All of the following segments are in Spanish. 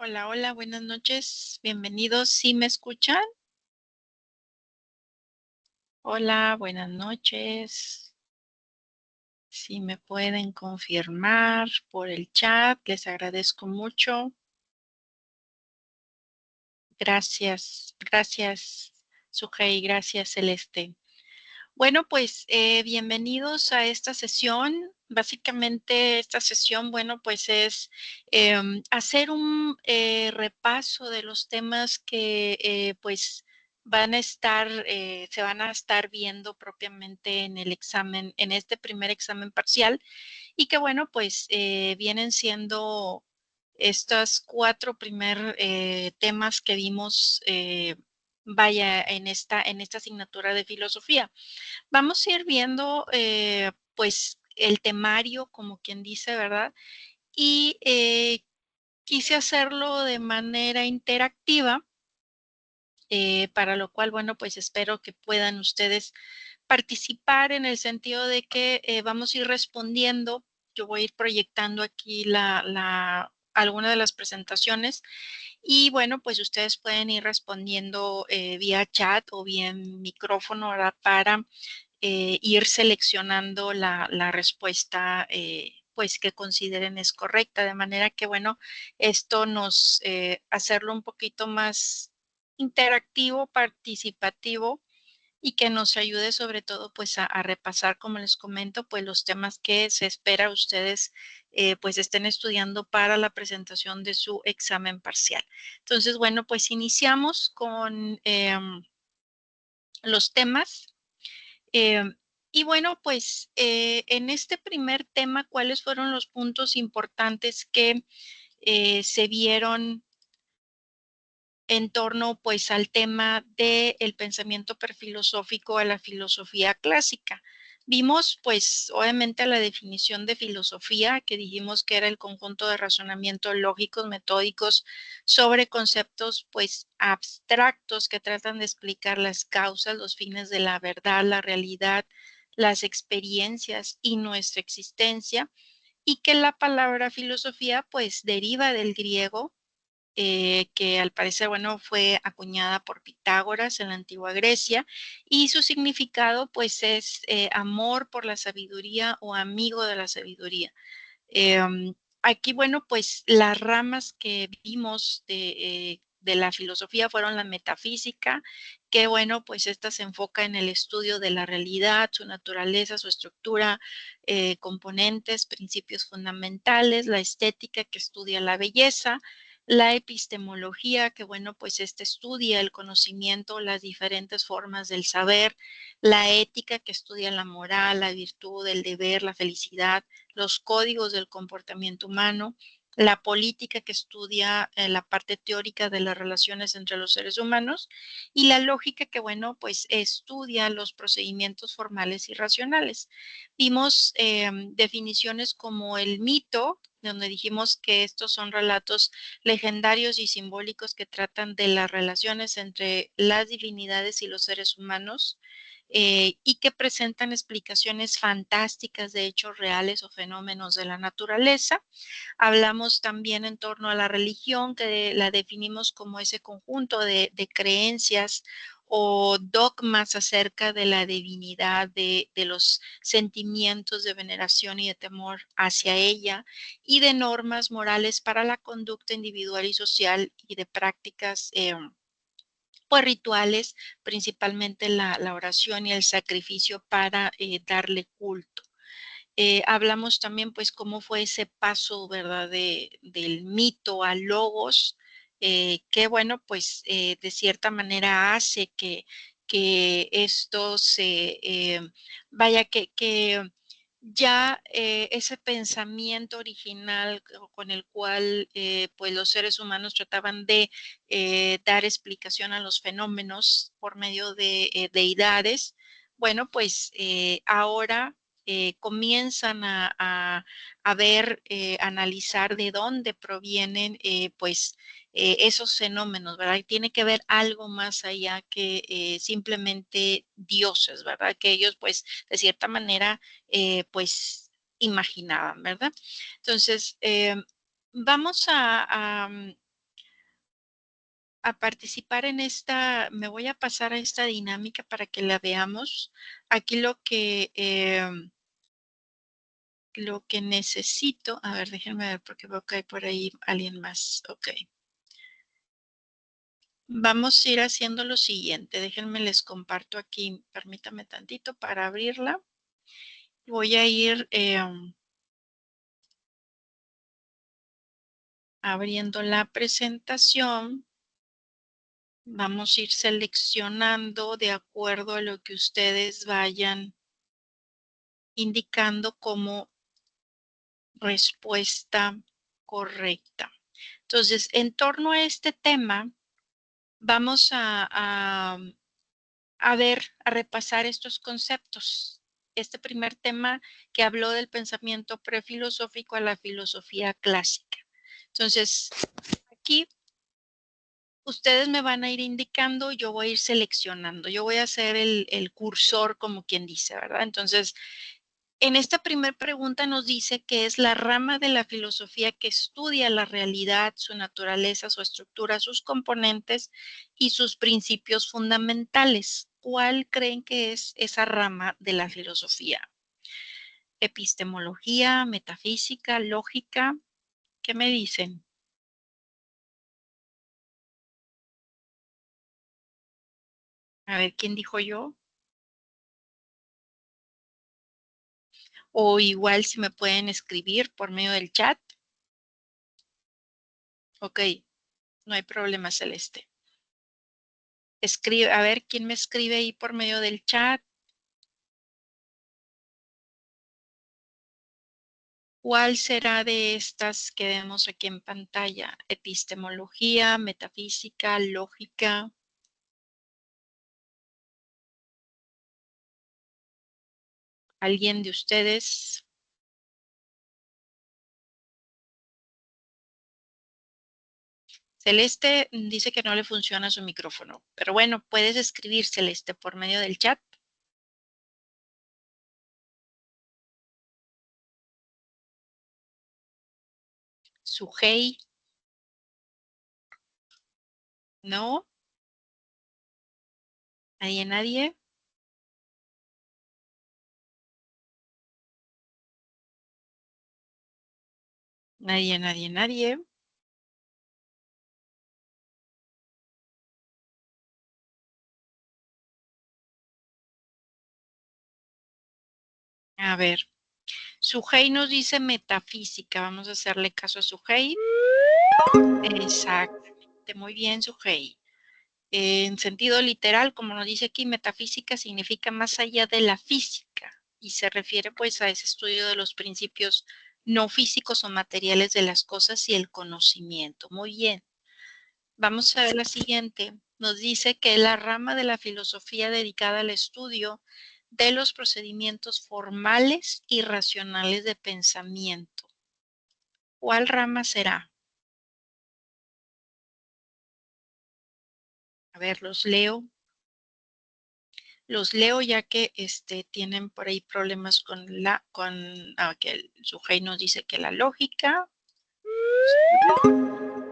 Hola, hola, buenas noches, bienvenidos. ¿Sí me escuchan? Hola, buenas noches. Si me pueden confirmar por el chat, les agradezco mucho. Gracias, gracias, Sujei, gracias, Celeste. Bueno, pues bienvenidos a esta sesión. Básicamente esta sesión, bueno, pues es hacer un repaso de los temas que pues se van a estar viendo propiamente en el examen, en este primer examen parcial y que bueno, pues vienen siendo estos cuatro primer temas que vimos, vaya, en esta asignatura de filosofía. Vamos a ir viendo, pues, el temario, como quien dice, ¿verdad? Y quise hacerlo de manera interactiva, para lo cual, bueno, pues espero que puedan ustedes participar en el sentido de que vamos a ir respondiendo. Yo voy a ir proyectando aquí alguna de las presentaciones y bueno, pues ustedes pueden ir respondiendo vía chat o bien micrófono, ¿verdad? Para ir seleccionando la respuesta, pues, que consideren es correcta. De manera que, bueno, esto nos hacerlo un poquito más interactivo, participativo y que nos ayude sobre todo, pues, a repasar, como les comento, pues, los temas que se espera ustedes, pues, estén estudiando para la presentación de su examen parcial. Entonces, bueno, pues, iniciamos con, los temas. Em, y bueno, pues en este primer tema, ¿cuáles fueron los puntos importantes que se vieron en torno pues al tema del pensamiento perfilosófico a la filosofía clásica? Vimos pues obviamente la definición de filosofía, que dijimos que era el conjunto de razonamientos lógicos, metódicos sobre conceptos pues abstractos que tratan de explicar las causas, los fines de la verdad, la realidad, las experiencias y nuestra existencia, y que la palabra filosofía pues deriva del griego, que al parecer, bueno, fue acuñada por Pitágoras en la antigua Grecia, y su significado, pues, es amor por la sabiduría o amigo de la sabiduría. Aquí, bueno, pues las ramas que vimos de la filosofía fueron la metafísica, que bueno, pues esta se enfoca en el estudio de la realidad, su naturaleza, su estructura, componentes, principios fundamentales, la estética que estudia la belleza, la epistemología, que bueno, pues este estudia el conocimiento, las diferentes formas del saber, la ética que estudia la moral, la virtud, el deber, la felicidad, los códigos del comportamiento humano, la política que estudia la parte teórica de las relaciones entre los seres humanos y la lógica que, bueno, pues estudia los procedimientos formales y racionales. Vimos definiciones como el mito, donde dijimos que estos son relatos legendarios y simbólicos que tratan de las relaciones entre las divinidades y los seres humanos, y que presentan explicaciones fantásticas de hechos reales o fenómenos de la naturaleza. Hablamos también en torno a la religión, que la definimos como ese conjunto de creencias o dogmas acerca de la divinidad, de los sentimientos de veneración y de temor hacia ella, y de normas morales para la conducta individual y social y de prácticas pues rituales, principalmente la oración y el sacrificio para darle culto. Hablamos también, pues, cómo fue ese paso, ¿verdad?, del mito al logos, que, bueno, pues, de cierta manera hace que esto vaya, que ya ese pensamiento original con el cual, pues, los seres humanos trataban de dar explicación a los fenómenos por medio de deidades, bueno, pues, ahora comienzan a ver, analizar de dónde provienen, pues, esos fenómenos, ¿verdad? Y tiene que ver algo más allá que simplemente dioses, ¿verdad? Que ellos, pues, de cierta manera, pues, imaginaban, ¿verdad? Entonces, vamos a participar en esta, me voy a pasar a esta dinámica para que la veamos. Aquí lo que necesito, a ver, déjenme ver porque veo que hay por ahí alguien más. Ok. Vamos a ir haciendo lo siguiente. Déjenme les comparto aquí, permítame tantito para abrirla. Voy a ir abriendo la presentación. Vamos a ir seleccionando de acuerdo a lo que ustedes vayan indicando como respuesta correcta. Entonces, en torno a este tema, vamos a ver, a repasar estos conceptos. Este primer tema que habló del pensamiento prefilosófico a la filosofía clásica. Entonces, aquí ustedes me van a ir indicando, yo voy a ir seleccionando, yo voy a hacer el cursor como quien dice, ¿verdad? Entonces, en esta primera pregunta nos dice que es la rama de la filosofía que estudia la realidad, su naturaleza, su estructura, sus componentes y sus principios fundamentales. ¿Cuál creen que es esa rama de la filosofía? Epistemología, metafísica, lógica. ¿Qué me dicen? A ver, ¿quién dijo yo? O igual si me pueden escribir por medio del chat. Ok, no hay problema, Celeste. Escribe, a ver, ¿quién me escribe ahí por medio del chat? ¿Cuál será de estas que vemos aquí en pantalla? Epistemología, metafísica, lógica. ¿Alguien de ustedes? Celeste dice que no le funciona su micrófono, pero bueno, puedes escribir, Celeste, por medio del chat. Sujei, ¿no? ¿Nadie, nadie? Nadie, nadie, nadie. A ver, Sujei nos dice metafísica. Vamos a hacerle caso a Sujei. Exactamente, muy bien, Sujei. En sentido literal, como nos dice aquí, metafísica significa más allá de la física y se refiere pues a ese estudio de los principios no físicos o materiales de las cosas y el conocimiento. Muy bien. Vamos a ver la siguiente. Nos dice que la rama de la filosofía dedicada al estudio de los procedimientos formales y racionales de pensamiento. ¿Cuál rama será? A ver, los leo. Los leo ya que tienen por ahí problemas que el Sujei nos dice que la lógica,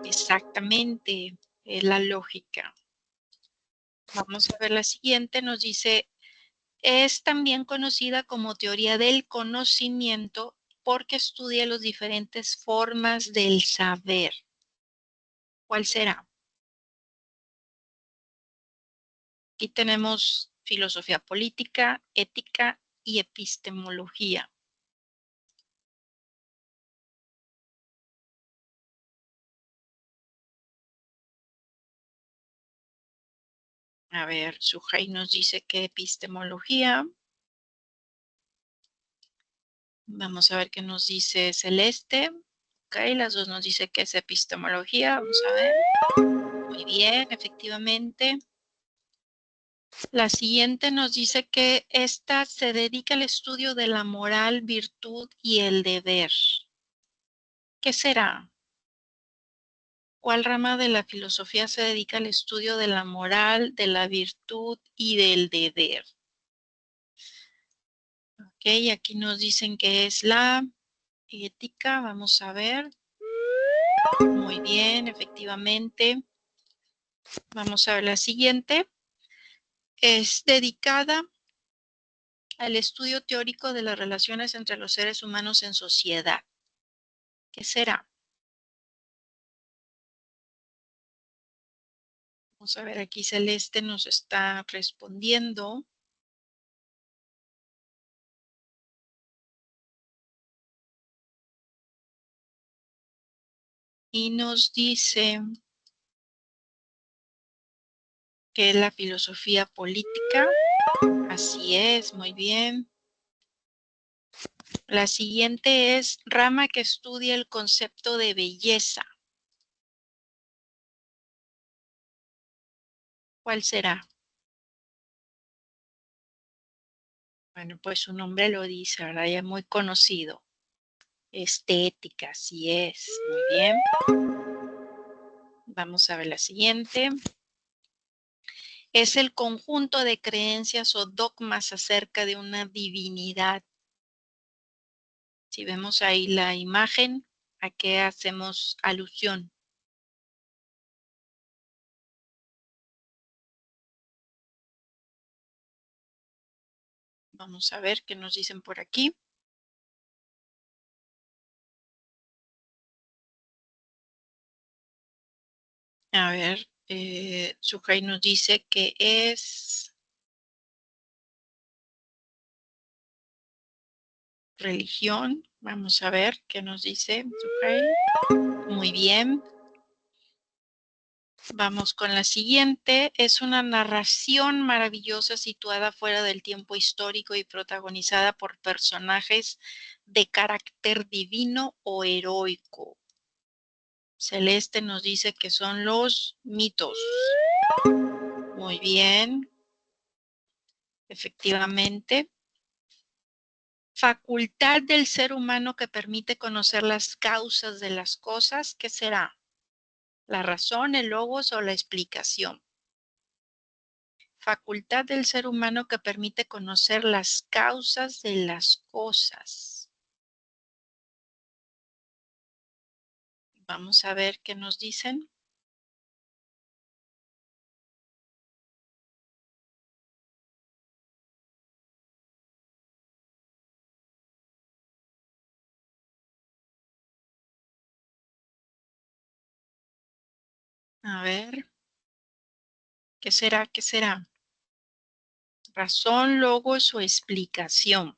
exactamente, es la lógica. Vamos a ver la siguiente, nos dice, es también conocida como teoría del conocimiento porque estudia las diferentes formas del saber. ¿Cuál será? Aquí tenemos filosofía política, ética y epistemología. A ver, Sujei nos dice que epistemología. Vamos a ver qué nos dice Celeste. Ok, las dos nos dice que es epistemología. Vamos a ver. Muy bien, efectivamente. La siguiente nos dice que esta se dedica al estudio de la moral, virtud y el deber. ¿Qué será? ¿Cuál rama de la filosofía se dedica al estudio de la moral, de la virtud y del deber? Ok, aquí nos dicen que es la ética. Vamos a ver. Muy bien, efectivamente. Vamos a ver la siguiente. Es dedicada al estudio teórico de las relaciones entre los seres humanos en sociedad. ¿Qué será? Vamos a ver, aquí Celeste nos está respondiendo. Y nos dice que es la filosofía política. Así es, muy bien. La siguiente es rama que estudia el concepto de belleza. ¿Cuál será? Bueno, pues su nombre lo dice, ¿verdad? Ya es muy conocido. Estética, así es. Muy bien. Vamos a ver la siguiente. Es el conjunto de creencias o dogmas acerca de una divinidad. Si vemos ahí la imagen, ¿a qué hacemos alusión? Vamos a ver qué nos dicen por aquí. A ver, Sujay nos dice que es religión. Vamos a ver qué nos dice Sujay. Muy bien. Vamos con la siguiente. Es una narración maravillosa situada fuera del tiempo histórico y protagonizada por personajes de carácter divino o heroico. Celeste nos dice que son los mitos. Muy bien. Efectivamente. Facultad del ser humano que permite conocer las causas de las cosas. ¿Qué será? ¿La razón, el logos o la explicación? Facultad del ser humano que permite conocer las causas de las cosas. Vamos a ver qué nos dicen. A ver, ¿qué será? ¿Qué será? Razón, logos o explicación.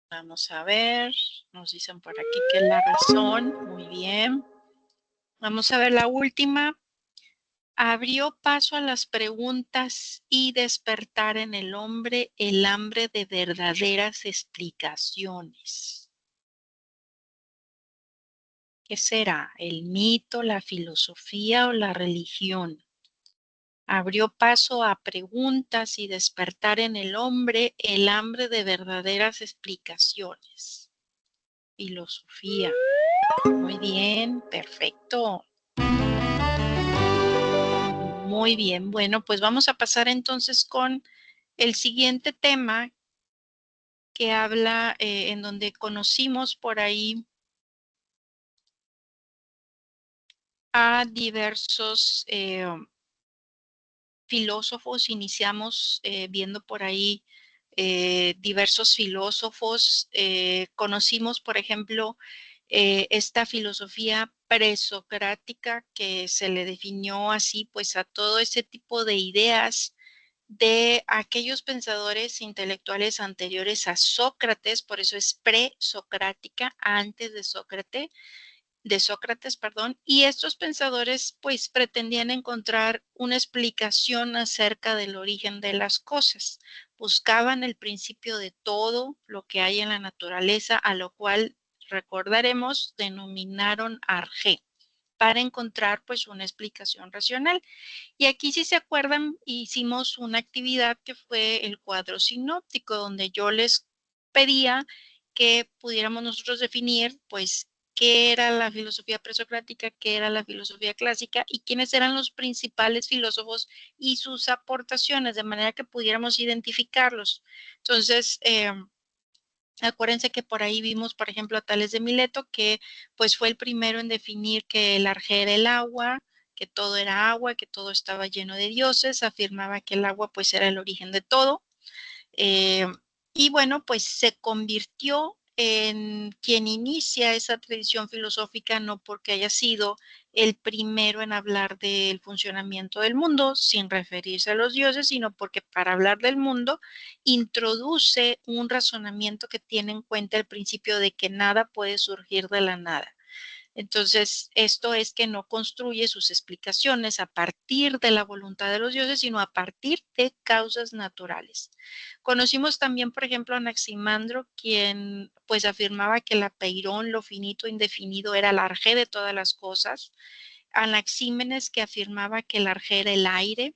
Vamos a ver. Nos dicen por aquí que es la razón. Muy bien. Vamos a ver la última. Abrió paso a las preguntas y despertar en el hombre el hambre de verdaderas explicaciones. ¿Qué será? ¿El mito, la filosofía o la religión? Abrió paso a preguntas y despertar en el hombre el hambre de verdaderas explicaciones. Filosofía. Muy bien, perfecto. Muy bien, bueno, pues vamos a pasar entonces con el siguiente tema que habla en donde conocimos por ahí a diversos filósofos. Iniciamos viendo por ahí diversos filósofos. Conocimos, por ejemplo, esta filosofía presocrática que se le definió así, pues a todo ese tipo de ideas de aquellos pensadores intelectuales anteriores a Sócrates, por eso es presocrática, antes de Sócrates, perdón, y estos pensadores pues pretendían encontrar una explicación acerca del origen de las cosas. Buscaban el principio de todo lo que hay en la naturaleza, a lo cual recordaremos denominaron arjé, para encontrar pues una explicación racional. Y aquí, si se acuerdan, hicimos una actividad que fue el cuadro sinóptico, donde yo les pedía que pudiéramos nosotros definir, pues, qué era la filosofía presocrática, qué era la filosofía clásica y quiénes eran los principales filósofos y sus aportaciones, de manera que pudiéramos identificarlos. Entonces, Acuérdense que por ahí vimos, por ejemplo, a Tales de Mileto, que pues fue el primero en definir que el arjé era el agua, que todo era agua, que todo estaba lleno de dioses, afirmaba que el agua pues era el origen de todo. Eh, y bueno, pues se convirtió en quien inicia esa tradición filosófica, no porque haya sido el primero en hablar del funcionamiento del mundo sin referirse a los dioses, sino porque para hablar del mundo introduce un razonamiento que tiene en cuenta el principio de que nada puede surgir de la nada. Entonces, esto es que no construye sus explicaciones a partir de la voluntad de los dioses, sino a partir de causas naturales. Conocimos también, por ejemplo, a Anaximandro, quien pues afirmaba que el apeirón, lo finito indefinido, era el arjé de todas las cosas. Anaxímenes, que afirmaba que el arjé era el aire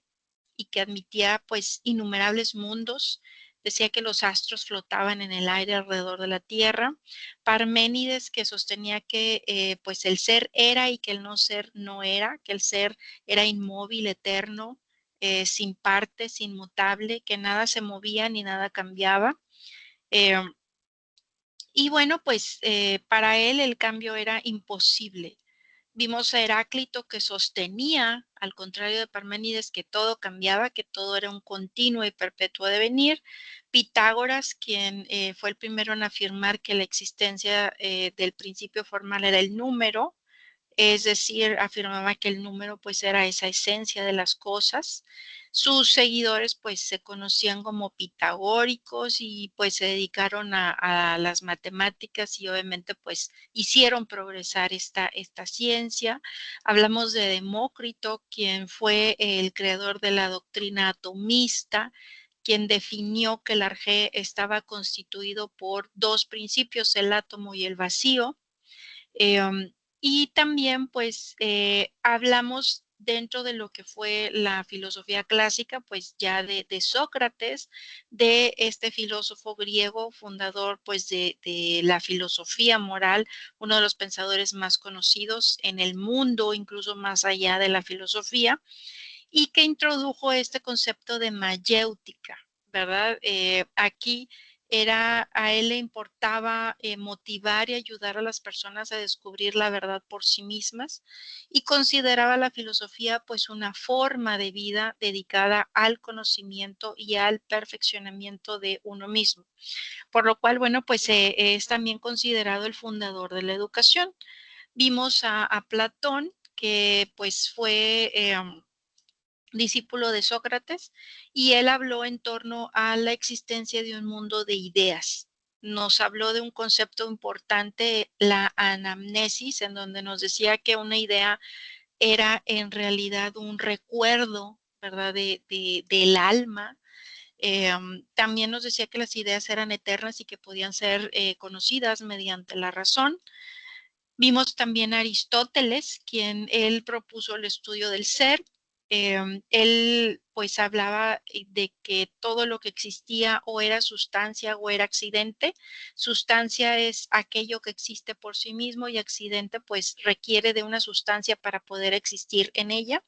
y que admitía pues innumerables mundos. Decía que los astros flotaban en el aire alrededor de la Tierra. Parménides, que sostenía que pues el ser era y que el no ser no era, que el ser era inmóvil, eterno, sin partes, inmutable, que nada se movía ni nada cambiaba. Eh, y bueno, pues para él el cambio era imposible. Vimos a Heráclito, que sostenía, al contrario de Parménides, que todo cambiaba, que todo era un continuo y perpetuo devenir. Pitágoras, quien fue el primero en afirmar que la existencia del principio formal era el número, es decir, afirmaba que el número pues era esa esencia de las cosas. Sus seguidores pues se conocían como pitagóricos y pues se dedicaron a las matemáticas y obviamente pues hicieron progresar esta ciencia. Hablamos de Demócrito, quien fue el creador de la doctrina atomista, quien definió que el arjé estaba constituido por dos principios, el átomo y el vacío. Y también, pues, hablamos dentro de lo que fue la filosofía clásica, pues ya de Sócrates, de este filósofo griego, fundador pues de la filosofía moral, uno de los pensadores más conocidos en el mundo, incluso más allá de la filosofía, y que introdujo este concepto de mayéutica, ¿verdad? Aquí a él le importaba motivar y ayudar a las personas a descubrir la verdad por sí mismas y consideraba la filosofía pues una forma de vida dedicada al conocimiento y al perfeccionamiento de uno mismo. Por lo cual, bueno, pues es también considerado el fundador de la educación. Vimos a Platón, que pues fue discípulo de Sócrates, y él habló en torno a la existencia de un mundo de ideas. Nos habló de un concepto importante, la anamnesis, en donde nos decía que una idea era en realidad un recuerdo, ¿verdad?, del alma. También nos decía que las ideas eran eternas y que podían ser conocidas mediante la razón. Vimos también a Aristóteles, quien él propuso el estudio del ser. Él pues hablaba de que todo lo que existía o era sustancia o era accidente. Sustancia es aquello que existe por sí mismo y accidente pues requiere de una sustancia para poder existir en ella.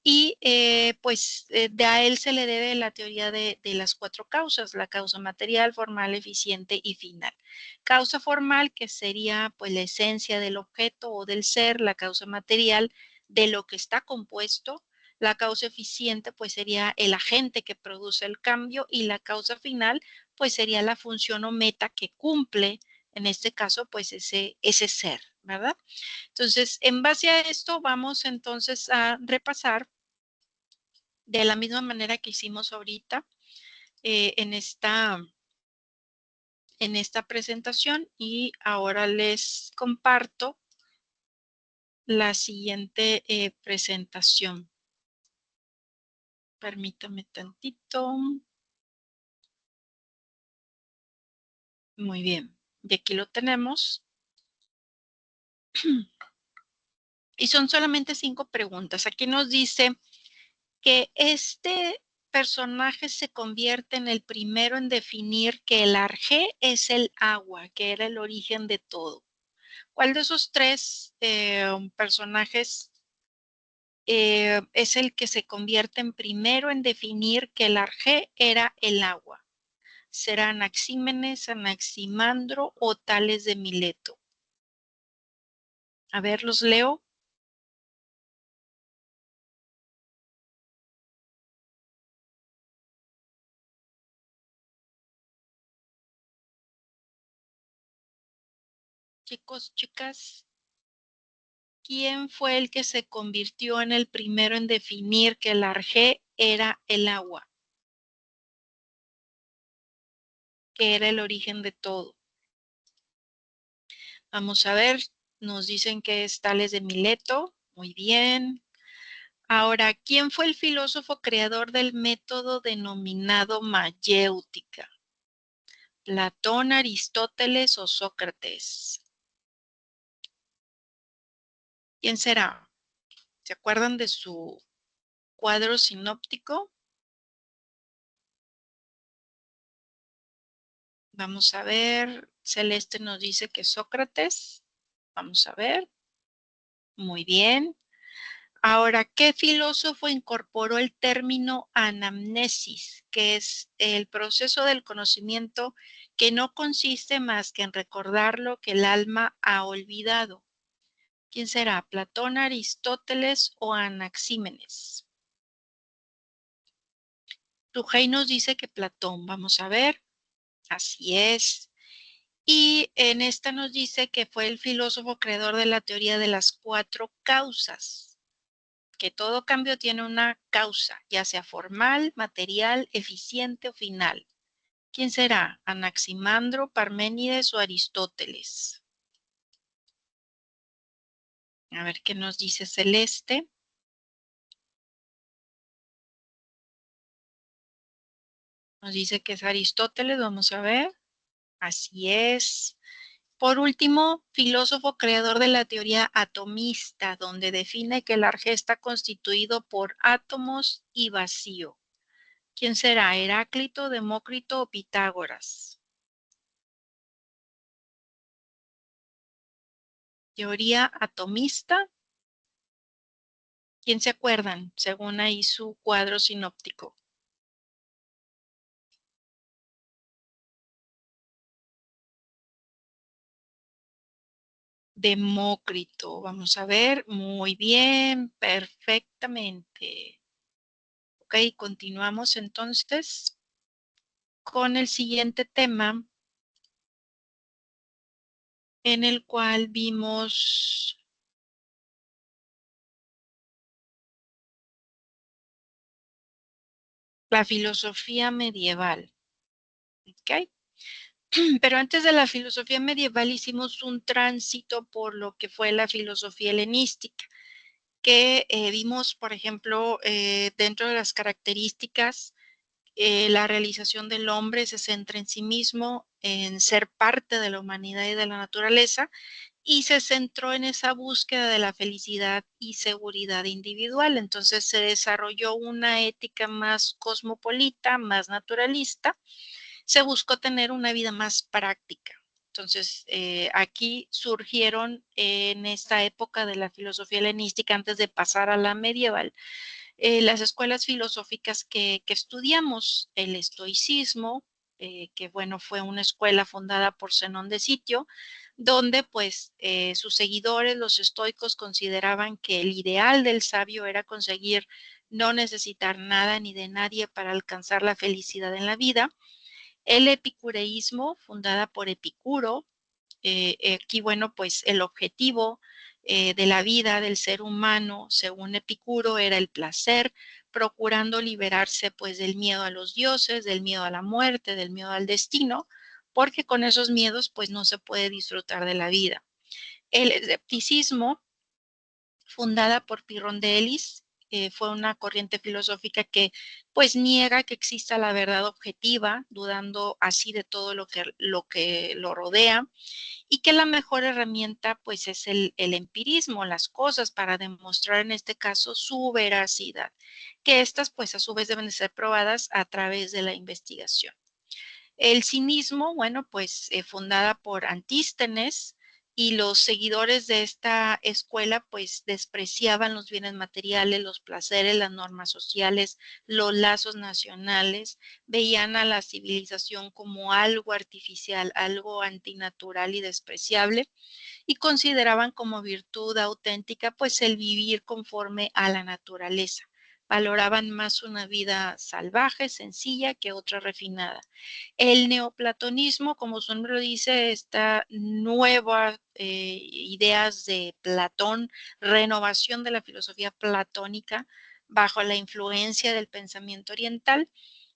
Y pues de a él se le debe la teoría de las cuatro causas, la causa material, formal, eficiente y final. Causa formal, que sería pues la esencia del objeto o del ser, la causa material de lo que está compuesto, la causa eficiente pues sería el agente que produce el cambio y la causa final pues sería la función o meta que cumple, en este caso pues ese ser, ¿verdad? Entonces, en base a esto vamos entonces a repasar de la misma manera que hicimos ahorita en esta presentación, y ahora les comparto la siguiente presentación. Permítame tantito. Muy bien. Y aquí lo tenemos. Y son solamente 5 preguntas. Aquí nos dice que este personaje se convierte en el primero en definir que el arjé es el agua, que era el origen de todo. ¿Cuál de esos 3 personajes es el que se convierte en primero en definir que el arjé era el agua? ¿Será Anaxímenes, Anaximandro o Tales de Mileto? A ver, los leo. Chicos, chicas, ¿quién fue el que se convirtió en el primero en definir que el arjé era el agua, que era el origen de todo? Vamos a ver, nos dicen que es Tales de Mileto. Muy bien. Ahora, ¿quién fue el filósofo creador del método denominado mayéutica? ¿Platón, Aristóteles o Sócrates? ¿Quién será? ¿Se acuerdan de su cuadro sinóptico? Vamos a ver. Celeste nos dice que Sócrates. Vamos a ver. Muy bien. Ahora, ¿qué filósofo incorporó el término anamnesis, que es el proceso del conocimiento que no consiste más que en recordar lo que el alma ha olvidado? ¿Quién será? ¿Platón, Aristóteles o Anaxímenes? Tujei nos dice que Platón. Vamos a ver. Así es. Y en esta nos dice que fue el filósofo creador de la teoría de las cuatro causas, que todo cambio tiene una causa, ya sea formal, material, eficiente o final. ¿Quién será? ¿Anaximandro, Parménides o Aristóteles? A ver qué nos dice Celeste. Nos dice que es Aristóteles, vamos a ver. Así es. Por último, filósofo creador de la teoría atomista, donde define que el arjé está constituido por átomos y vacío. ¿Quién será? ¿Heráclito, Demócrito o Pitágoras? Teoría atomista. ¿Quién se acuerdan? Según ahí su cuadro sinóptico. Demócrito. Vamos a ver. Muy bien, perfectamente. Ok, continuamos entonces con el siguiente tema, en el cual vimos la filosofía medieval. ¿Ok? Pero antes de la filosofía medieval hicimos un tránsito por lo que fue la filosofía helenística, que vimos, por ejemplo, dentro de las características, la realización del hombre se centra en sí mismo, en ser parte de la humanidad y de la naturaleza, y se centró en esa búsqueda de la felicidad y seguridad individual. Entonces se desarrolló una ética más cosmopolita, más naturalista. Se buscó tener una vida más práctica. Entonces, aquí surgieron en esta época de la filosofía helenística, antes de pasar a la medieval, las escuelas filosóficas que estudiamos, el estoicismo, que bueno, fue una escuela fundada por Zenón de Sitio, donde pues sus seguidores, los estoicos, consideraban que el ideal del sabio era conseguir no necesitar nada ni de nadie para alcanzar la felicidad en la vida. El epicureísmo, fundada por Epicuro, aquí, bueno, pues el objetivo de la vida del ser humano, según Epicuro, era el placer, procurando liberarse pues del miedo a los dioses, del miedo a la muerte, del miedo al destino, porque con esos miedos pues no se puede disfrutar de la vida. El escepticismo, fundada por Pirrón de Elis, fue una corriente filosófica que pues niega que exista la verdad objetiva, dudando así de todo lo que lo rodea, y que la mejor herramienta pues es el empirismo, las cosas, para demostrar en este caso su veracidad, que estas pues a su vez deben de ser probadas a través de la investigación. El cinismo, bueno, pues fundada por Antístenes, y los seguidores de esta escuela pues despreciaban los bienes materiales, los placeres, las normas sociales, los lazos nacionales, veían a la civilización como algo artificial, algo antinatural y despreciable, y consideraban como virtud auténtica pues el vivir conforme a la naturaleza. Valoraban más una vida salvaje, sencilla, que otra refinada. El neoplatonismo, como su nombre lo dice, esta nueva ideas de Platón, renovación de la filosofía platónica bajo la influencia del pensamiento oriental,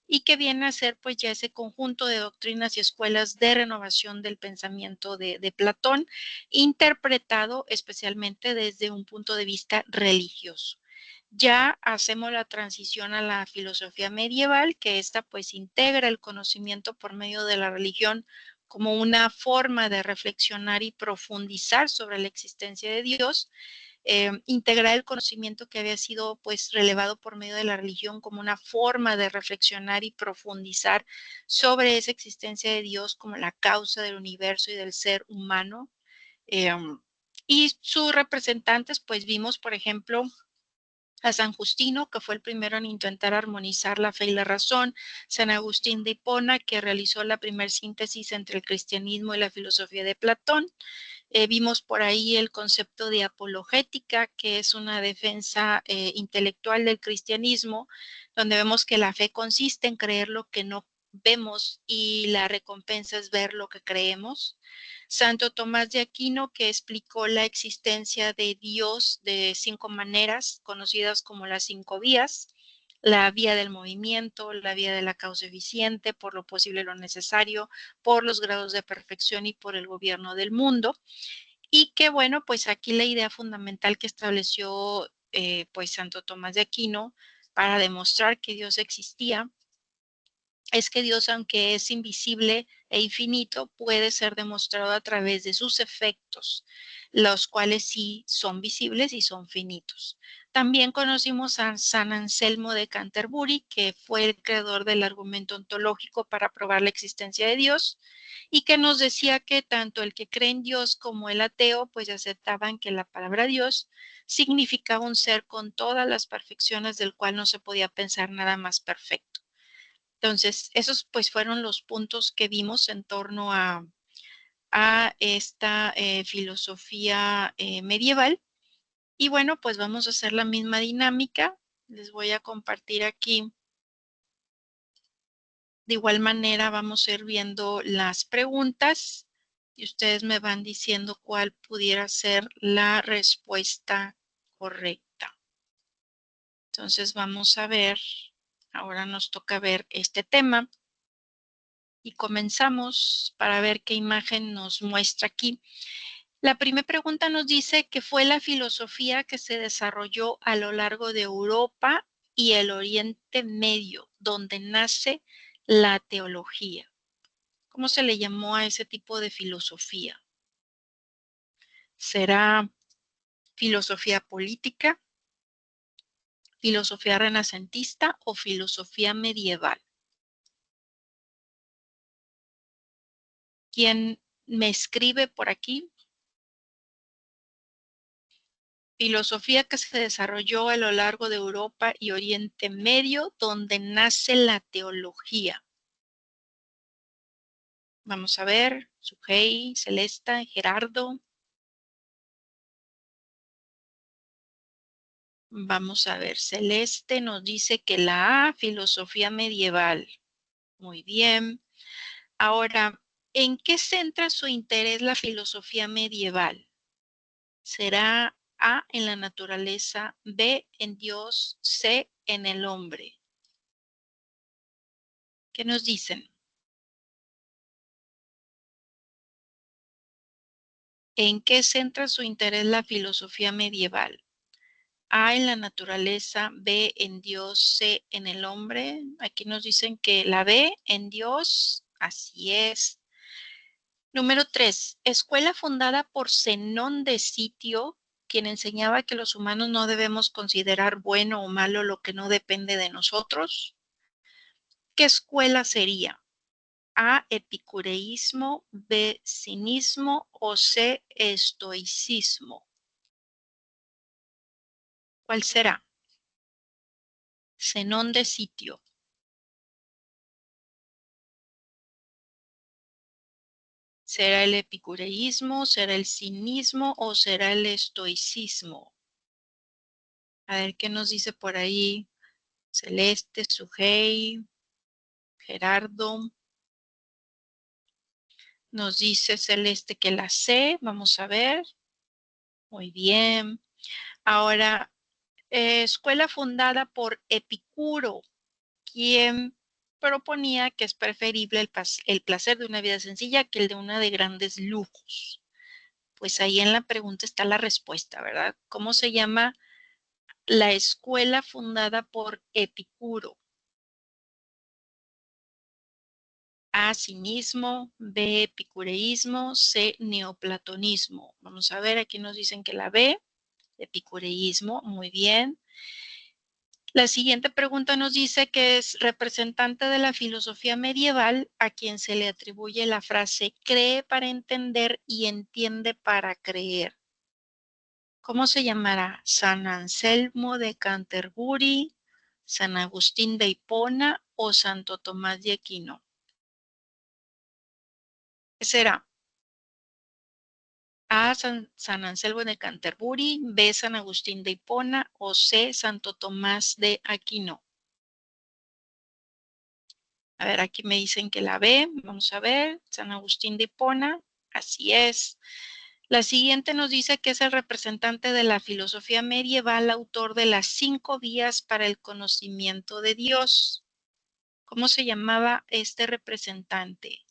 y que viene a ser pues ya ese conjunto de doctrinas y escuelas de renovación del pensamiento de Platón, interpretado especialmente desde un punto de vista religioso. Ya hacemos la transición a la filosofía medieval, que esta pues integra el conocimiento por medio de la religión como una forma de reflexionar y profundizar sobre la existencia de Dios, integrar el conocimiento que había sido pues relevado por medio de la religión como una forma de reflexionar y profundizar sobre esa existencia de Dios como la causa del universo y del ser humano. Eh, y sus representantes, pues vimos, por ejemplo, a San Justino, que fue el primero en intentar armonizar la fe y la razón, San Agustín de Hipona, que realizó la primer síntesis entre el cristianismo y la filosofía de Platón. Vimos por ahí el concepto de apologética, que es una defensa intelectual del cristianismo, donde vemos que la fe consiste en creer lo que no vemos y la recompensa es ver lo que creemos. Santo Tomás de Aquino, que explicó la existencia de Dios de 5 maneras, conocidas como las 5 vías: la vía del movimiento, la vía de la causa eficiente, por lo posible lo necesario, por los grados de perfección y por el gobierno del mundo. Y que bueno, pues aquí la idea fundamental que estableció pues Santo Tomás de Aquino para demostrar que Dios existía es que Dios, aunque es invisible e infinito, puede ser demostrado a través de sus efectos, los cuales sí son visibles y son finitos. También conocimos a San Anselmo de Canterbury, que fue el creador del argumento ontológico para probar la existencia de Dios, y que nos decía que tanto el que cree en Dios como el ateo, pues aceptaban que la palabra Dios significaba un ser con todas las perfecciones del cual no se podía pensar nada más perfecto. Entonces, esos pues fueron los puntos que vimos en torno a esta filosofía medieval. Y bueno, pues vamos a hacer la misma dinámica. Les voy a compartir aquí. De igual manera, vamos a ir viendo las preguntas y ustedes me van diciendo cuál pudiera ser la respuesta correcta. Entonces, vamos a ver. Ahora nos toca ver este tema. Y comenzamos para ver qué imagen nos muestra aquí. La primera pregunta nos dice que fue la filosofía que se desarrolló a lo largo de Europa y el Oriente Medio, donde nace la teología. ¿Cómo se le llamó a ese tipo de filosofía? ¿Será filosofía política, filosofía renacentista o filosofía medieval? ¿Quién me escribe por aquí? Filosofía que se desarrolló a lo largo de Europa y Oriente Medio, donde nace la teología. Vamos a ver, Sujei, Celesta, Gerardo. Vamos a ver, Celeste nos dice que la A, filosofía medieval. Muy bien. Ahora, ¿en qué centra su interés la filosofía medieval? ¿Será A, en la naturaleza, B, en Dios, C, en el hombre? ¿Qué nos dicen? ¿En qué centra su interés la filosofía medieval? A, en la naturaleza, B, en Dios, C, en el hombre. Aquí nos dicen que la B, en Dios, así es. Número 3, escuela fundada por Zenón de Sitio, quien enseñaba que los humanos no debemos considerar bueno o malo lo que no depende de nosotros. ¿Qué escuela sería? A, epicureísmo, B, cinismo o C, estoicismo. ¿Cuál será? Zenón de Sitio. ¿Será el epicureísmo, será el cinismo o será el estoicismo? A ver qué nos dice por ahí Celeste, Sujei, Gerardo. Nos dice Celeste que la C. Vamos a ver. Muy bien. Ahora, escuela fundada por Epicuro, quien proponía que es preferible el placer de una vida sencilla que el de una de grandes lujos. Pues ahí en la pregunta está la respuesta, ¿verdad? ¿Cómo se llama la escuela fundada por Epicuro? A, cinismo, B, epicureísmo, C, neoplatonismo. Vamos a ver, aquí nos dicen que la B, epicureísmo, muy bien. La siguiente pregunta nos dice que es representante de la filosofía medieval a quien se le atribuye la frase cree para entender y entiende para creer. ¿Cómo se llamará? ¿San Anselmo de Canterbury, San Agustín de Hipona o Santo Tomás de Aquino? ¿Qué será? A, San Anselmo de Canterbury, B, San Agustín de Hipona o C, Santo Tomás de Aquino. A ver, aquí me dicen que la B. Vamos a ver, San Agustín de Hipona. Así es. La siguiente nos dice que es el representante de la filosofía medieval, autor de las 5 vías para el conocimiento de Dios. ¿Cómo se llamaba este representante?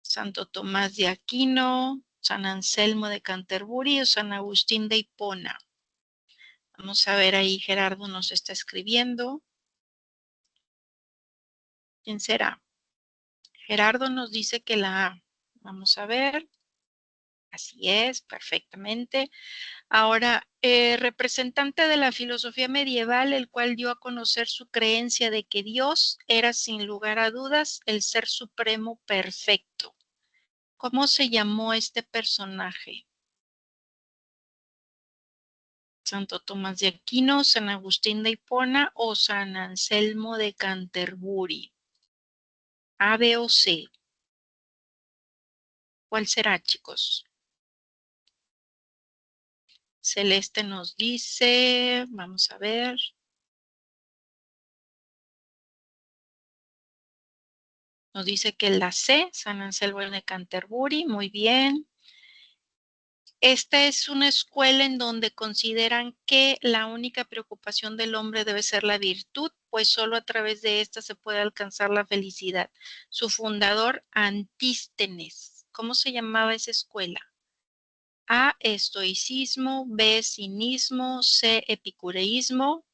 Santo Tomás de Aquino, San Anselmo de Canterbury o San Agustín de Hipona. Vamos a ver ahí, Gerardo nos está escribiendo. ¿Quién será? Gerardo nos dice que la A. Vamos a ver. Así es, perfectamente. Ahora, representante de la filosofía medieval, el cual dio a conocer su creencia de que Dios era sin lugar a dudas el ser supremo perfecto. ¿Cómo se llamó este personaje? Santo Tomás de Aquino, San Agustín de Hipona o San Anselmo de Canterbury. A, B o C. ¿Cuál será, chicos? Celeste nos dice, vamos a ver. Nos dice que la C, San Anselmo de Canterbury, muy bien. Esta es una escuela en donde consideran que la única preocupación del hombre debe ser la virtud, pues solo a través de esta se puede alcanzar la felicidad. Su fundador, Antístenes. ¿Cómo se llamaba esa escuela? A, estoicismo, B, cinismo, C, epicureísmo.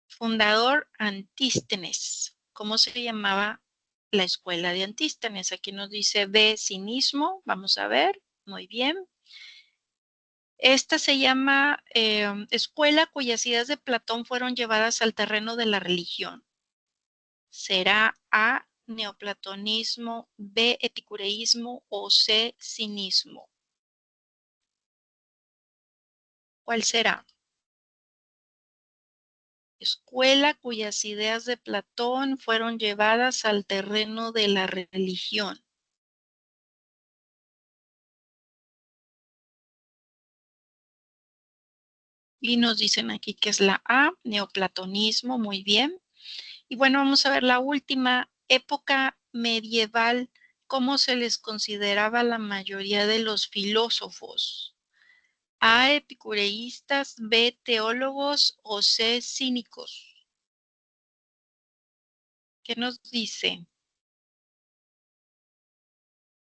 Fundador, Antístenes. ¿Cómo se llamaba la escuela de Antístenes? Aquí nos dice B, cinismo. Vamos a ver. Muy bien. Esta se llama escuela cuyas ideas de Platón fueron llevadas al terreno de la religión. ¿Será A, neoplatonismo, B, epicureísmo o C, cinismo? ¿Cuál será? Escuela cuyas ideas de Platón fueron llevadas al terreno de la religión. Y nos dicen aquí que es la A, neoplatonismo, muy bien. Y bueno, vamos a ver la última época medieval, cómo se les consideraba la mayoría de los filósofos. A, epicureístas, B, teólogos o C, cínicos. ¿Qué nos dice?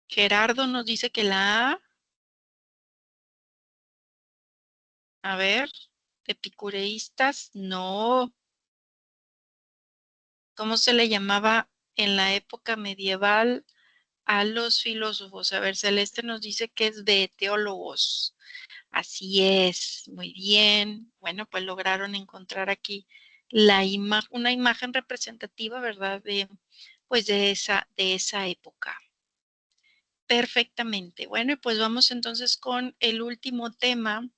Gerardo nos dice que la A ver, epicureístas, no. ¿Cómo se le llamaba en la época medieval a los filósofos? A ver, Celeste nos dice que es de teólogos. Así es, muy bien. Bueno, pues lograron encontrar aquí una imagen representativa, ¿verdad? Pues de esa época. Perfectamente. Bueno, y pues vamos entonces con el último tema.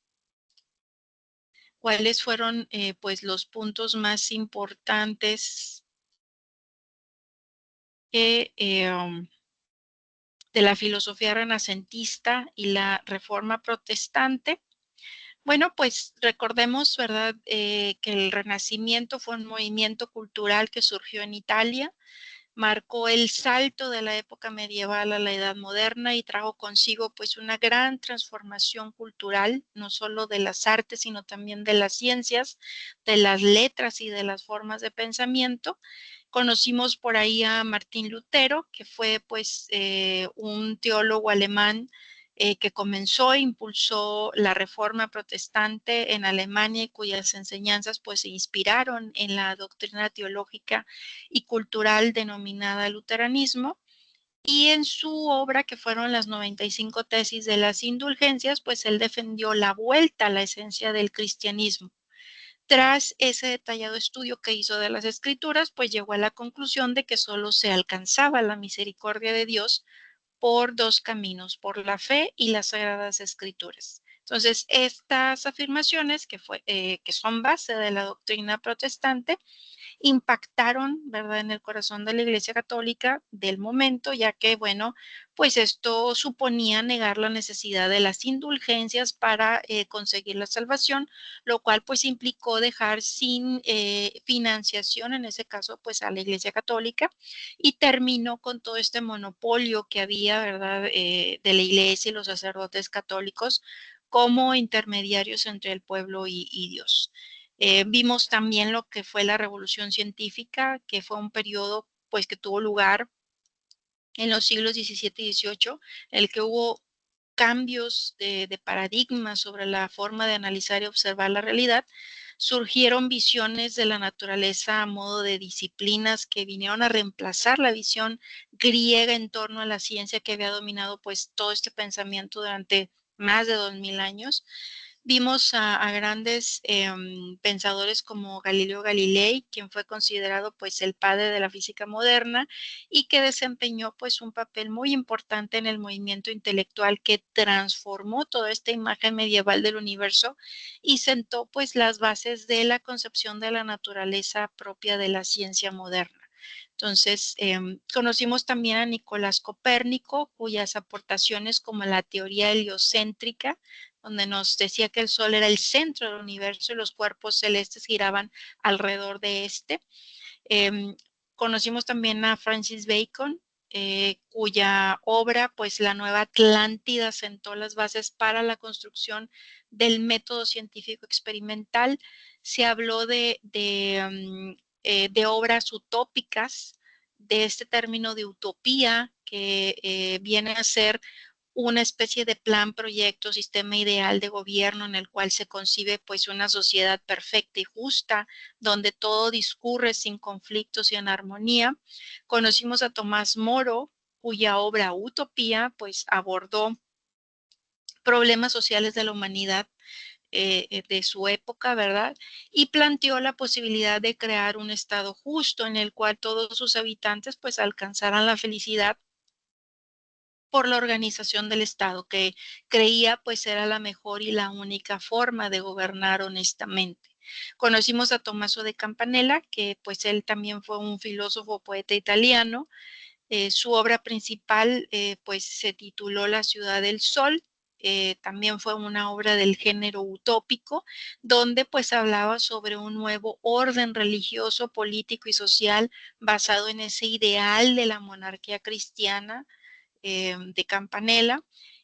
¿Cuáles fueron pues los puntos más importantes de la filosofía renacentista y la reforma protestante? Bueno, pues recordemos, ¿verdad?, que el Renacimiento fue un movimiento cultural que surgió en Italia, marcó el salto de la época medieval a la Edad Moderna y trajo consigo pues una gran transformación cultural, no solo de las artes, sino también de las ciencias, de las letras y de las formas de pensamiento. Conocimos por ahí a Martín Lutero, que fue pues un teólogo alemán que comenzó e impulsó la reforma protestante en Alemania y cuyas enseñanzas pues se inspiraron en la doctrina teológica y cultural denominada luteranismo. Y en su obra, que fueron las 95 tesis de las indulgencias, pues él defendió la vuelta a la esencia del cristianismo. Tras ese detallado estudio que hizo de las escrituras, pues llegó a la conclusión de que solo se alcanzaba la misericordia de Dios por dos caminos, por la fe y las sagradas escrituras. Entonces, estas afirmaciones que son base de la doctrina protestante impactaron, ¿verdad?, en el corazón de la Iglesia Católica del momento, ya que, bueno, pues esto suponía negar la necesidad de las indulgencias para conseguir la salvación, lo cual pues implicó dejar sin financiación, en ese caso, pues a la Iglesia Católica, y terminó con todo este monopolio que había, ¿verdad?, de la Iglesia y los sacerdotes católicos como intermediarios entre el pueblo y Dios. Vimos también lo que fue la revolución científica, que fue un periodo pues que tuvo lugar en los siglos XVII y XVIII, en el que hubo cambios de paradigma sobre la forma de analizar y observar la realidad. Surgieron visiones de la naturaleza a modo de disciplinas que vinieron a reemplazar la visión griega en torno a la ciencia que había dominado pues todo este pensamiento durante más de 2000 años. Vimos a grandes pensadores como Galileo Galilei, quien fue considerado pues el padre de la física moderna y que desempeñó pues un papel muy importante en el movimiento intelectual que transformó toda esta imagen medieval del universo y sentó pues las bases de la concepción de la naturaleza propia de la ciencia moderna. Entonces, conocimos también a Nicolás Copérnico, cuyas aportaciones como la teoría heliocéntrica, donde nos decía que el Sol era el centro del universo y los cuerpos celestes giraban alrededor de este. Conocimos también a Francis Bacon, cuya obra, pues la Nueva Atlántida, sentó las bases para la construcción del método científico experimental. Se habló de obras utópicas, de este término de utopía, que viene a ser una especie de plan, proyecto, sistema ideal de gobierno en el cual se concibe pues una sociedad perfecta y justa, donde todo discurre sin conflictos y en armonía. Conocimos a Tomás Moro, cuya obra Utopía pues abordó problemas sociales de la humanidad de su época, ¿verdad? Y planteó la posibilidad de crear un estado justo en el cual todos sus habitantes pues alcanzaran la felicidad por la organización del Estado, que creía pues era la mejor y la única forma de gobernar honestamente. Conocimos a Tommaso de Campanella, que pues él también fue un filósofo, poeta italiano. Su obra principal pues se tituló La ciudad del sol. También fue una obra del género utópico, donde pues hablaba sobre un nuevo orden religioso, político y social basado en ese ideal de la monarquía cristiana de Campanella,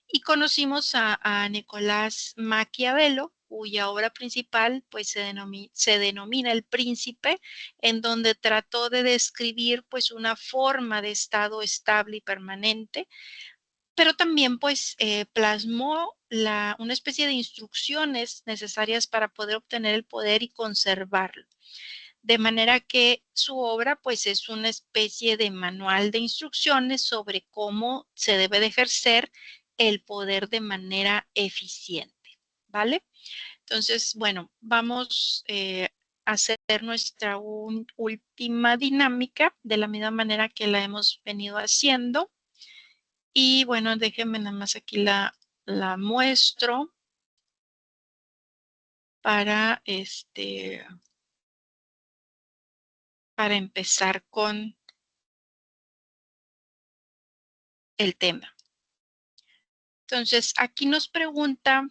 y conocimos a Nicolás Maquiavelo, cuya obra principal pues se denomina El Príncipe, en donde trató de describir pues una forma de estado estable y permanente, pero también pues plasmó una especie de instrucciones necesarias para poder obtener el poder y conservarlo. De manera que su obra pues es una especie de manual de instrucciones sobre cómo se debe de ejercer el poder de manera eficiente, ¿vale? Entonces, bueno, vamos hacer nuestra última dinámica de la misma manera que la hemos venido haciendo. Y bueno, déjenme nada más aquí la muestro para para empezar con el tema. Entonces, aquí nos pregunta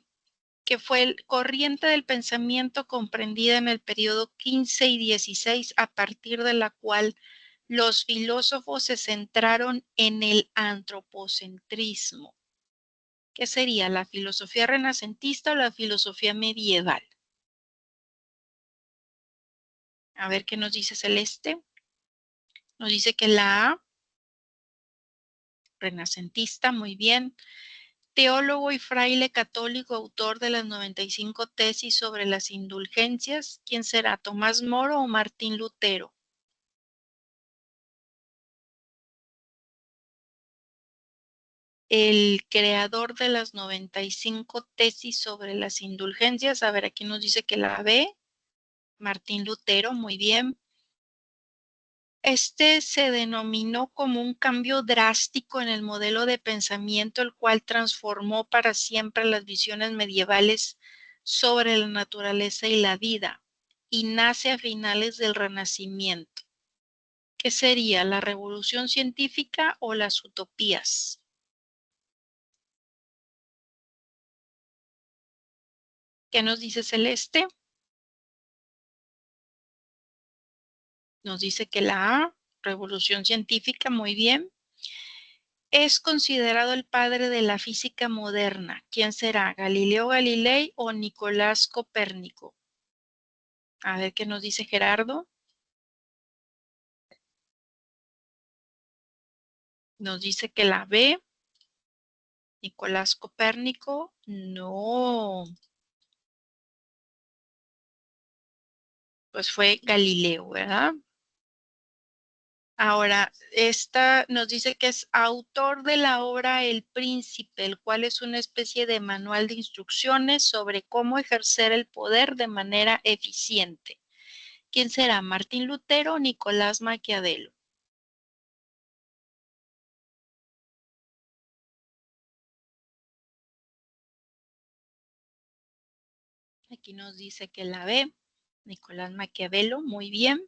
que fue el corriente del pensamiento comprendida en el periodo 15 y 16, a partir de la cual los filósofos se centraron en el antropocentrismo. ¿Qué sería la filosofía renacentista o la filosofía medieval? A ver qué nos dice Celeste. Nos dice que la A, renacentista, muy bien. Teólogo y fraile católico, autor de las 95 tesis sobre las indulgencias. ¿Quién será? ¿Tomás Moro o Martín Lutero? El creador de las 95 tesis sobre las indulgencias. A ver, aquí nos dice que la B, Martín Lutero, muy bien. Este se denominó como un cambio drástico en el modelo de pensamiento, el cual transformó para siempre las visiones medievales sobre la naturaleza y la vida, y nace a finales del Renacimiento. ¿Qué sería la revolución científica o las utopías? ¿Qué nos dice Celeste? Nos dice que la A, revolución científica, muy bien. Es considerado el padre de la física moderna. ¿Quién será? ¿Galileo Galilei o Nicolás Copérnico? A ver qué nos dice Gerardo. Nos dice que la B, Nicolás Copérnico. No, pues fue Galileo, ¿verdad? Ahora, esta nos dice que es autor de la obra El Príncipe, el cual es una especie de manual de instrucciones sobre cómo ejercer el poder de manera eficiente. ¿Quién será? ¿Martín Lutero o Nicolás Maquiavelo? Aquí nos dice que la B, Nicolás Maquiavelo, muy bien.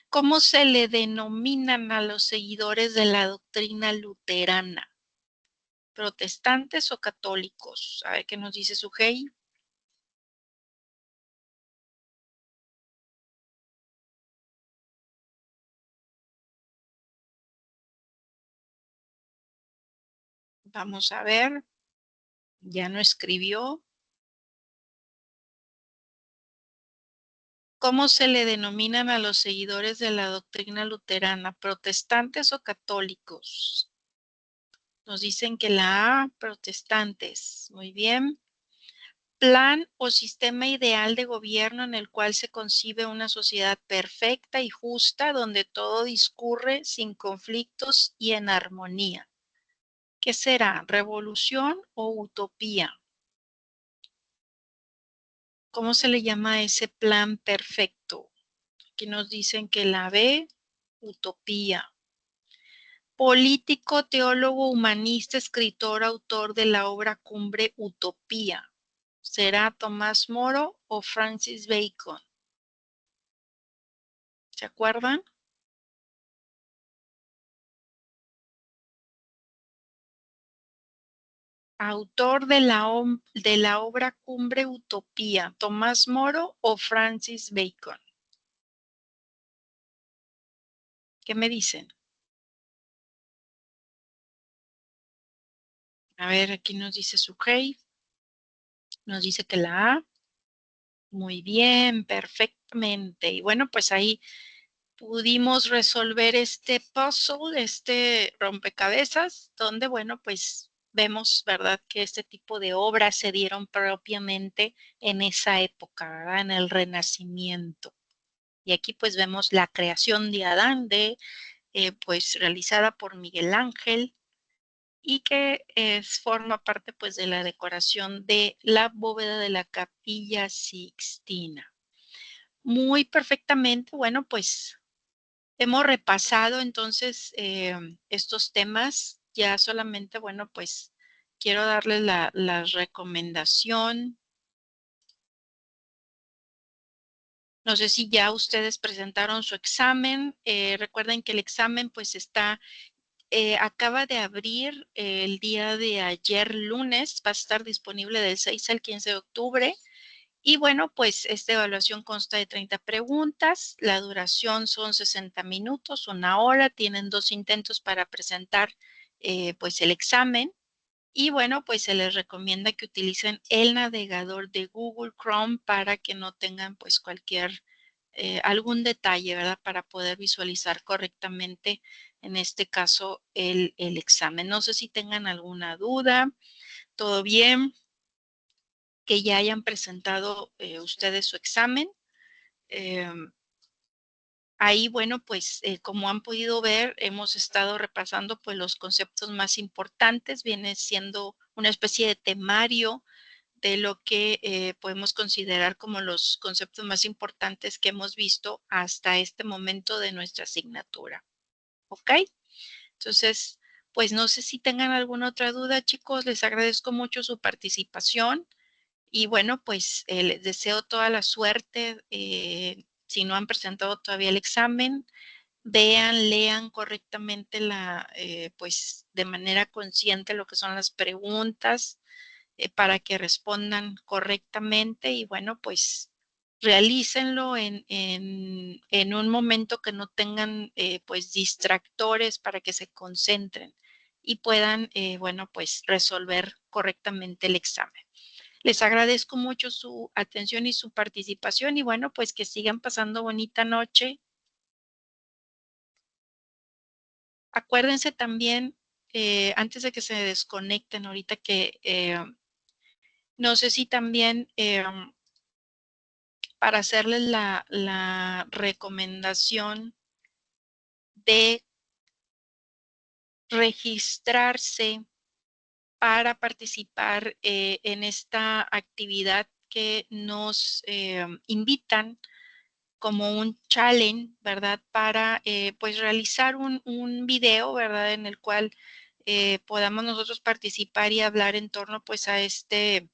¿Cómo se le denominan a los seguidores de la doctrina luterana? ¿Protestantes o católicos? A ver qué nos dice Sujei. Vamos a ver. Ya no escribió. ¿Cómo se le denominan a los seguidores de la doctrina luterana? ¿Protestantes o católicos? Nos dicen que la A, protestantes. Muy bien. Plan o sistema ideal de gobierno en el cual se concibe una sociedad perfecta y justa donde todo discurre sin conflictos y en armonía. ¿Qué será? ¿Revolución o utopía? ¿Cómo se le llama a ese plan perfecto? Aquí nos dicen que la B, utopía. Político, teólogo, humanista, escritor, autor de la obra cumbre Utopía. ¿Será Tomás Moro o Francis Bacon? ¿Se acuerdan? Autor de de la obra cumbre Utopía, ¿Tomás Moro o Francis Bacon? ¿Qué me dicen? A ver, aquí nos dice Sujei, nos dice que la A. Muy bien, perfectamente. Y bueno, pues ahí pudimos resolver este puzzle, este rompecabezas, donde, bueno, pues vemos, ¿verdad?, que este tipo de obras se dieron propiamente en esa época, ¿verdad?, en el Renacimiento. Y aquí pues vemos la creación de Adán, pues realizada por Miguel Ángel, y que forma parte pues de la decoración de la bóveda de la Capilla Sixtina. muy perfectamente. Bueno, pues hemos repasado entonces estos temas. Ya solamente, bueno, pues quiero darles la recomendación. No sé si ya ustedes presentaron su examen. Recuerden que el examen pues acaba de abrir el día de ayer lunes. Va a estar disponible del 6 al 15 de octubre. Y bueno, pues esta evaluación consta de 30 preguntas, la duración son 60 minutos, 1 hora, tienen 2 intentos para presentar pues el examen. Y bueno, pues se les recomienda que utilicen el navegador de Google Chrome para que no tengan pues algún detalle, ¿verdad? Para poder visualizar correctamente, en este caso, el examen. No sé si tengan alguna duda, ¿todo bien? Que ya hayan presentado ustedes su examen. Ahí, bueno, pues como han podido ver, hemos estado repasando pues los conceptos más importantes, viene siendo una especie de temario de lo que podemos considerar como los conceptos más importantes que hemos visto hasta este momento de nuestra asignatura. ¿Ok? Entonces, pues no sé si tengan alguna otra duda, chicos, les agradezco mucho su participación. Y bueno, pues les deseo toda la suerte. Si no han presentado todavía el examen, vean, lean correctamente pues de manera consciente lo que son las preguntas para que respondan correctamente y bueno, pues realícenlo en un momento que no tengan pues distractores para que se concentren y puedan, bueno, pues resolver correctamente el examen. Les agradezco mucho su atención y su participación y bueno, pues que sigan pasando bonita noche. Acuérdense también, antes de que se desconecten, ahorita que no sé si también para hacerles la recomendación de registrarse para participar en esta actividad que nos invitan como un challenge, ¿verdad? Para pues realizar un video, ¿verdad? En el cual podamos nosotros participar y hablar en torno pues a este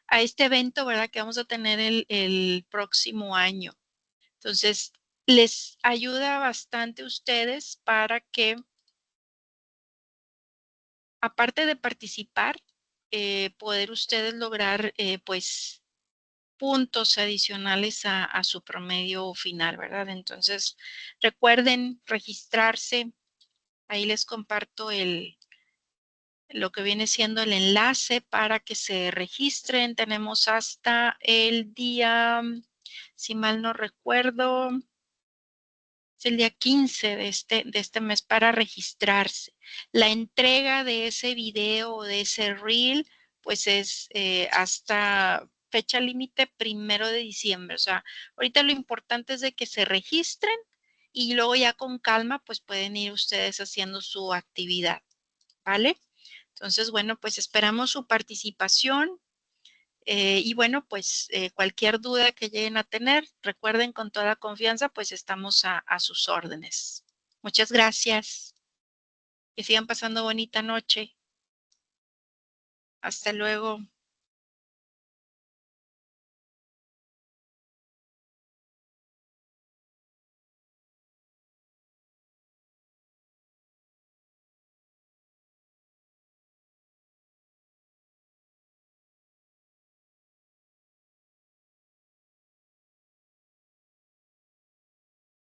evento, ¿verdad? Que vamos a tener el próximo año. Entonces, les ayuda bastante a ustedes para que, aparte de participar, poder ustedes lograr pues puntos adicionales a su promedio final, ¿verdad? Entonces, recuerden registrarse. Ahí les comparto lo que viene siendo el enlace para que se registren. Tenemos hasta el día, si mal no recuerdo, es el día 15 de este mes para registrarse. La entrega de ese video o de ese reel, pues es hasta fecha límite 1 de diciembre. O sea, ahorita lo importante es de que se registren y luego ya con calma, pues pueden ir ustedes haciendo su actividad, ¿vale? Entonces, bueno, pues esperamos su participación. Y bueno, pues cualquier duda que lleguen a tener, recuerden con toda confianza, pues estamos a sus órdenes. Muchas gracias. Que sigan pasando bonita noche. Hasta luego.